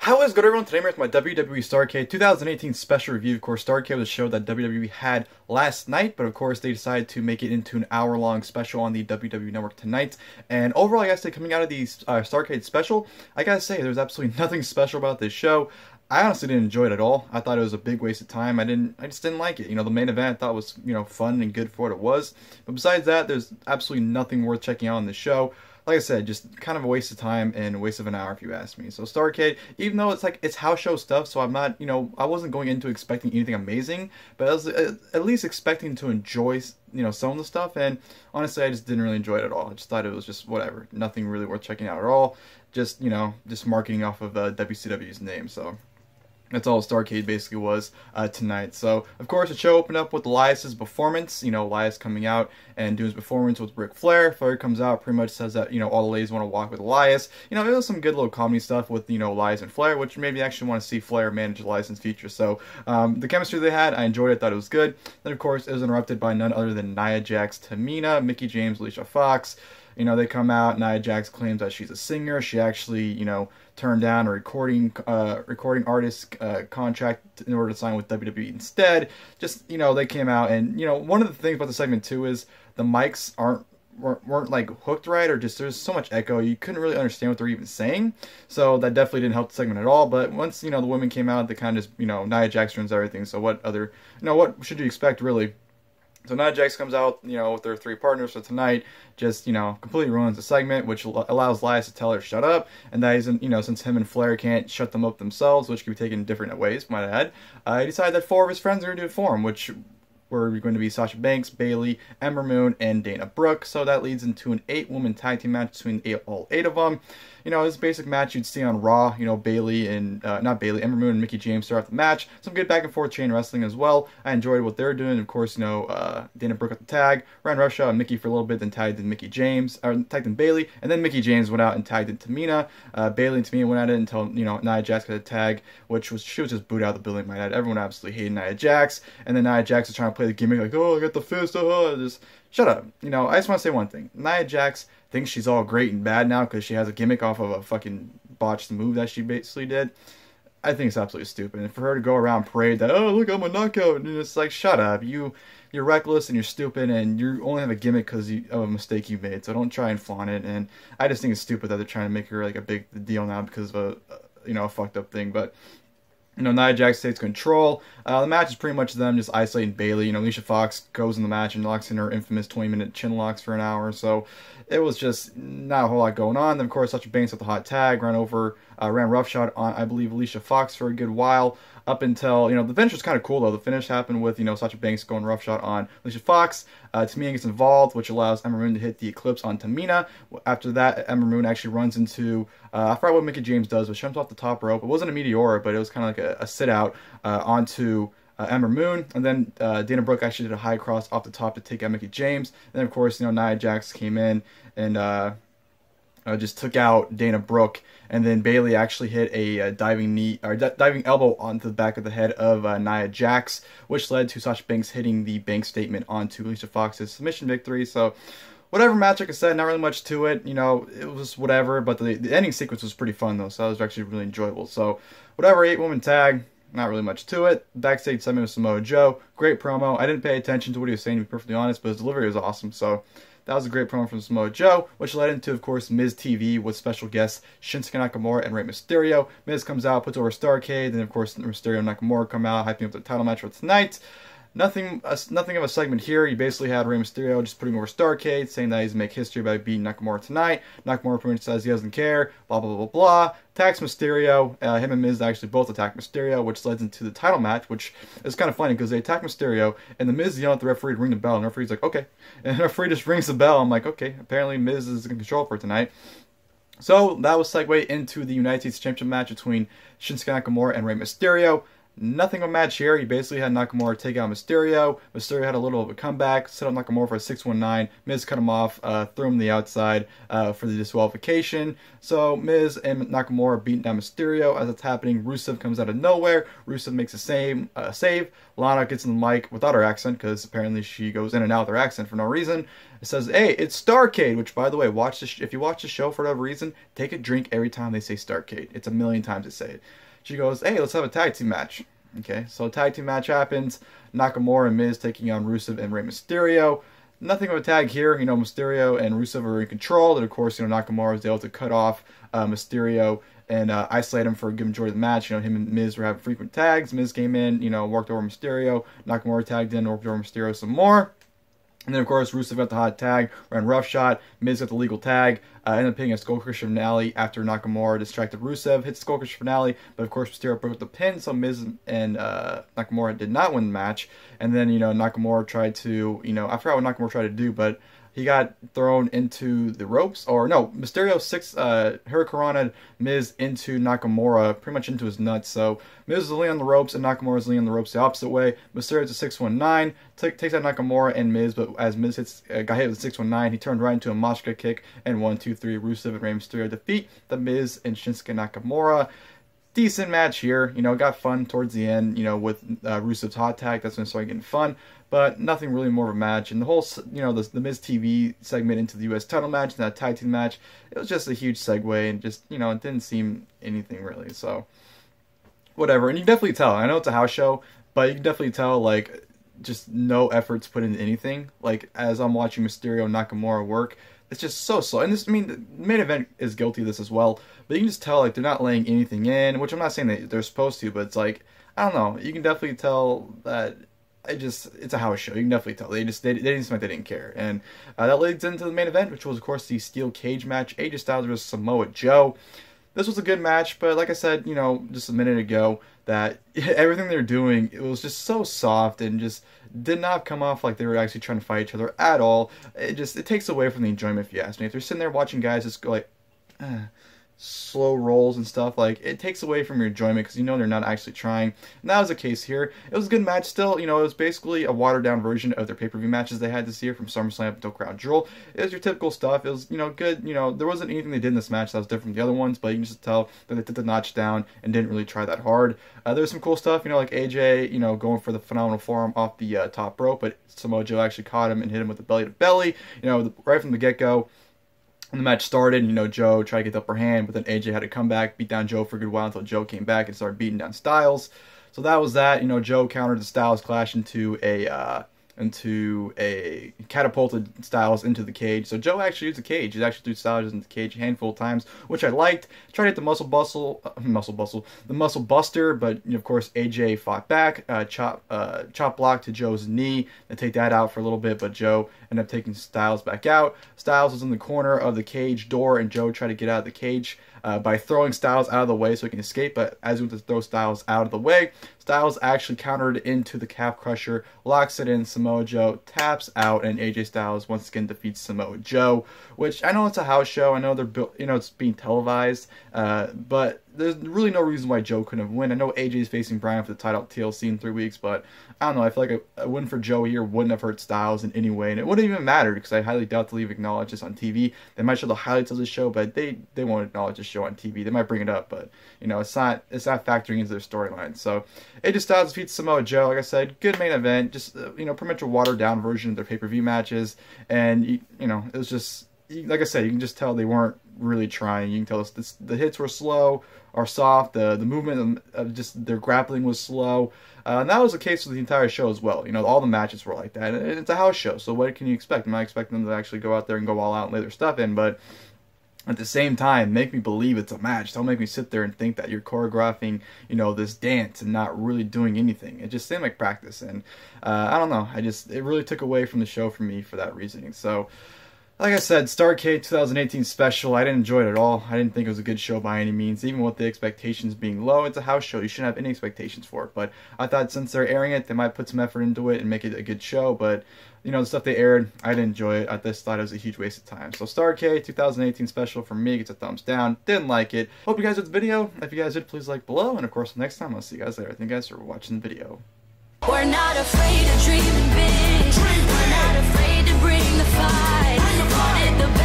How is good, everyone? Today I'm with my WWE Starrcade 2018 special review. Of course, Starrcade was a show that WWE had last night, but of course they decided to make it into an hour-long special on the WWE Network tonight. And overall, I gotta say, coming out of the Starrcade special, I gotta say there's absolutely nothing special about this show. I honestly didn't enjoy it at all. I thought it was a big waste of time. I just didn't like it. You know, the main event I thought was, fun and good for what it was. But besides that, there's absolutely nothing worth checking out on this show. Like I said, just kind of a waste of time and a waste of an hour if you ask me. So Starrcade, even though it's house show stuff, so I'm not, I wasn't going into expecting anything amazing, but I was at least expecting to enjoy, some of the stuff, and honestly, I just didn't really enjoy it at all. I just thought it was just whatever. Nothing really worth checking out at all. Just, just marketing off of WCW's name, so... That's all Starrcade basically was tonight. So, of course, the show opened up with Elias's performance. Elias coming out and doing his performance with Ric Flair. Flair comes out, pretty much says that, all the ladies want to walk with Elias. It was some good little comedy stuff with, Elias and Flair, which maybe actually want to see Flair manage Elias in the future. So, the chemistry they had, I enjoyed it, thought it was good. Then, of course, it was interrupted by none other than Nia Jax, Tamina, Mickie James, Alicia Fox. They come out, Nia Jax claims that she's a singer. She actually, turned down a recording artist contract in order to sign with WWE instead. Just, they came out and, one of the things about the segment too is the mics weren't like hooked right, or just there's so much echo you couldn't really understand what they're even saying. So that definitely didn't help the segment at all. But once, the women came out, they kind of just, Nia Jax ruins everything. So what other, what should you expect really? So Nia Jax comes out, with their three partners for tonight, just, completely ruins the segment, which allows Elias to tell her to shut up, and that isn't, since him and Flair can't shut them up themselves, which can be taken in different ways, might I add, he decided that four of his friends are going to do it for him, which were going to be Sasha Banks, Bayley, Ember Moon, and Dana Brooke. So that leads into an 8-woman tag team match between all 8 of them. This basic match you'd see on Raw. Bayley and, not Bayley, Ember Moon and Mickie James start off the match. Some good back and forth chain wrestling as well. I enjoyed what they're doing. Of course, Dana Brooke at the tag, ran roughshod on Mickie for a little bit, then tagged in tagged in Bayley, and then Mickie James went out and tagged in Tamina. Bayley and Tamina went at it until, Nia Jax got a tag, she was just booed out of the building, might add. Everyone absolutely hated Nia Jax, and then Nia Jax is trying to play the gimmick like, oh, I got the fist, just shut up. I just want to say one thing. Nia Jax thinks she's all great and bad now because she has a gimmick off of a fucking botched move that she basically did. I think it's absolutely stupid. And for her to go around parade that, oh, look, I'm a knockout, and it's like, shut up. You're reckless and you're stupid and you only have a gimmick because of a mistake you made, so don't try and flaunt it. And I just think it's stupid that they're trying to make her like a big deal now because of a fucked up thing. But Nia Jax takes control. The match is pretty much them just isolating Bayley. Alicia Fox goes in the match and locks in her infamous 20-minute chin locks for an hour. So it was just not a whole lot going on. Then, of course, Sasha Banks with the hot tag, ran roughshod on, I believe, Alicia Fox for a good while. Up until, the finish was kind of cool, though. The finish happened with, Sasha Banks going roughshod on Alicia Fox. Tamina gets involved, which allows Ember Moon to hit the Eclipse on Tamina. After that, Ember Moon actually runs into, I forgot what Mickie James does, but she jumps off the top rope. It wasn't a Meteora, but it was kind of like a sit-out onto Ember Moon. And then Dana Brooke actually did a high cross off the top to take out Mickie James. And then, of course, Nia Jax came in and just took out Dana Brooke, and then Bayley actually hit a diving elbow onto the back of the head of Nia Jax, which led to Sasha Banks hitting the bank statement onto Alicia Fox's submission victory. So, whatever match, like I said, not really much to it. It was whatever, but the ending sequence was pretty fun though, so that was actually really enjoyable. So, whatever, 8-woman tag. Not really much to it. Backstage segment with Samoa Joe. Great promo. I didn't pay attention to what he was saying, to be perfectly honest, but his delivery was awesome. So that was a great promo from Samoa Joe, which led into, of course, Miz TV with special guests Shinsuke Nakamura and Rey Mysterio. Miz comes out, puts over Starrcade, and of course Mysterio and Nakamura come out, hyping up the title match for tonight. Nothing of a segment here. You basically had Rey Mysterio just putting over Starrcade, saying that he's going to make history by beating Nakamura tonight. Nakamura pretty much says he doesn't care, blah, blah, blah, blah. Attacks Mysterio. Him and Miz actually both attack Mysterio, which leads into the title match, which is kind of funny because they attack Mysterio, and the Miz yells at the referee to ring the bell, and the referee's like, okay. And the referee just rings the bell. I'm like, okay, apparently Miz is in control for tonight. So that was segue into the United States Championship match between Shinsuke Nakamura and Rey Mysterio. Nothing of a match here. He basically had Nakamura take out Mysterio. Mysterio had a little of a comeback, set up Nakamura for a 619. Miz cut him off, threw him to the outside for the disqualification. So Miz and Nakamura beating down Mysterio. As it's happening, Rusev comes out of nowhere. Rusev makes a save. Lana gets in the mic without her accent, because apparently she goes in and out with her accent for no reason. It says, "Hey, it's Starrcade," which, by the way, if you watch the show for whatever reason, take a drink every time they say Starrcade. It's a million times they say it. She goes, "Hey, let's have a tag team match." Okay, so a tag team match happens. Nakamura and Miz taking on Rusev and Rey Mysterio. Nothing of a tag here. Mysterio and Rusev are in control. And, of course, Nakamura was able to cut off Mysterio and isolate him for a good majority of the match. Him and Miz were having frequent tags. Miz came in, worked over Mysterio. Nakamura tagged in, worked over Mysterio some more. And then, of course, Rusev got the hot tag, ran roughshot. Miz got the legal tag. Ended up hitting a skull crusher finale after Nakamura distracted Rusev. Hit the skull crusher finale, but of course, Mysterio broke the pin, so Miz and Nakamura did not win the match. And then, Nakamura tried to, I forgot what Nakamura tried to do, but he got thrown into the ropes, or no, Mysterio Hurricanrana Miz into Nakamura, pretty much into his nuts. So Miz is leaning on the ropes, and Nakamura is leaning on the ropes the opposite way. Mysterio's a 619, takes out Nakamura and Miz, but as Miz got hit with a 619, he turned right into a Mashka kick, and 1, 2, 3, Rusev and Rey Mysterio defeat the Miz and Shinsuke Nakamura. Decent match here, got fun towards the end, with Rusev's hot tag. That's when it started getting fun, but nothing really more of a match. And the whole, the Miz TV segment into the U.S. title match and that tag team match, it was just a huge segue, and just, it didn't seem anything really, so whatever. And you can definitely tell, I know it's a house show, but you can definitely tell, like, just no efforts put into anything. Like, as I'm watching Mysterio and Nakamura work, it's just so slow. And this, the main event is guilty of this as well. But you can just tell, like, they're not laying anything in, which I'm not saying that they're supposed to, but it's like, I don't know. You can definitely tell that it's a house show. You can definitely tell. They didn't seem like they didn't care. And that leads into the main event, which was, of course, the steel cage match. AJ Styles versus Samoa Joe. This was a good match, but like I said, just a minute ago, that everything they're doing, it was just so soft and just did not come off like they were actually trying to fight each other at all. It takes away from the enjoyment, if you ask me. If you're sitting there watching guys just go like, slow rolls and stuff, like, it takes away from your enjoyment, because they're not actually trying. And that was the case here. It was a good match still. It was basically a watered down version of their pay-per-view matches they had this year, from SummerSlam until Crown Jewel. It was your typical stuff. It was, good. There wasn't anything they did in this match that was different from the other ones, but you can just tell that they took the notch down and didn't really try that hard. There was some cool stuff, like AJ, going for the phenomenal forearm off the top rope, but Samoa Joe actually caught him and hit him with the belly to belly, right from the get-go. When the match started, Joe tried to get the upper hand, but then AJ had to come back, beat down Joe for a good while until Joe came back and started beating down Styles. So that was that. Joe countered the Styles clash into a catapulted Styles into the cage. So Joe actually used the cage. He actually threw Styles into the cage a handful of times, which I liked. Tried to hit the muscle buster, but of course AJ fought back. Chop block to Joe's knee. They take that out for a little bit, but Joe ended up taking Styles back out. Styles was in the corner of the cage door, and Joe tried to get out of the cage by throwing Styles out of the way so he can escape, but as he went to throw Styles out of the way, Styles actually countered into the calf crusher, locks it in, Samoa Joe taps out, and AJ Styles once again defeats Samoa Joe, which I know it's a house show, I know they're it's being televised, but there's really no reason why Joe couldn't have won. I know AJ is facing Bryan for the title at TLC in 3 weeks, but I don't know, I feel like a win for Joe here wouldn't have hurt Styles in any way, and it wouldn't even matter, because I highly doubt they'll even acknowledge this on TV. They might show the highlights of the show, but they won't acknowledge the show on TV. They might bring it up, but it's not factoring into their storyline. So AJ Styles defeats Samoa Joe. Like I said, good main event. Just pretty much a watered down version of their pay-per-view matches, and it was just, like I said, you can just tell they weren't really trying. You can tell the hits were slow or soft. The movement of just their grappling was slow. And that was the case with the entire show as well. All the matches were like that. And it's a house show, so what can you expect? I'm not expecting them to actually go out there and go all out and lay their stuff in, but at the same time, make me believe it's a match. Don't make me sit there and think that you're choreographing, this dance and not really doing anything. It just seemed like practice, and I don't know. It really took away from the show for me for that reasoning. So Like I said, Starrcade 2018 special, I didn't enjoy it at all. I didn't think it was a good show by any means. Even with the expectations being low, it's a house show. You shouldn't have any expectations for it. But I thought since they're airing it, they might put some effort into it and make it a good show. But, you know, the stuff they aired, I didn't enjoy it. I just thought it was a huge waste of time. So Starrcade 2018 special from me gets a thumbs down. Didn't like it. Hope you guys enjoyed the video. If you guys did, please like below. And of course, next time, I'll see you guys later. Thank you guys for watching the video. We're not afraid of dreaming big. We're not afraid to bring the fight. Wanted the best.